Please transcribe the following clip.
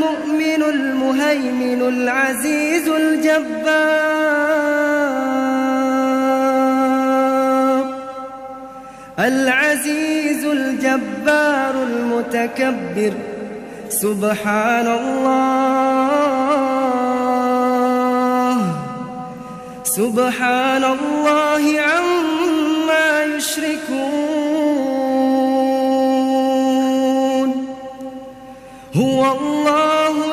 المؤمن المهيمن العزيز الجبار المتكبر. سبحان الله عما يشركون. هو الله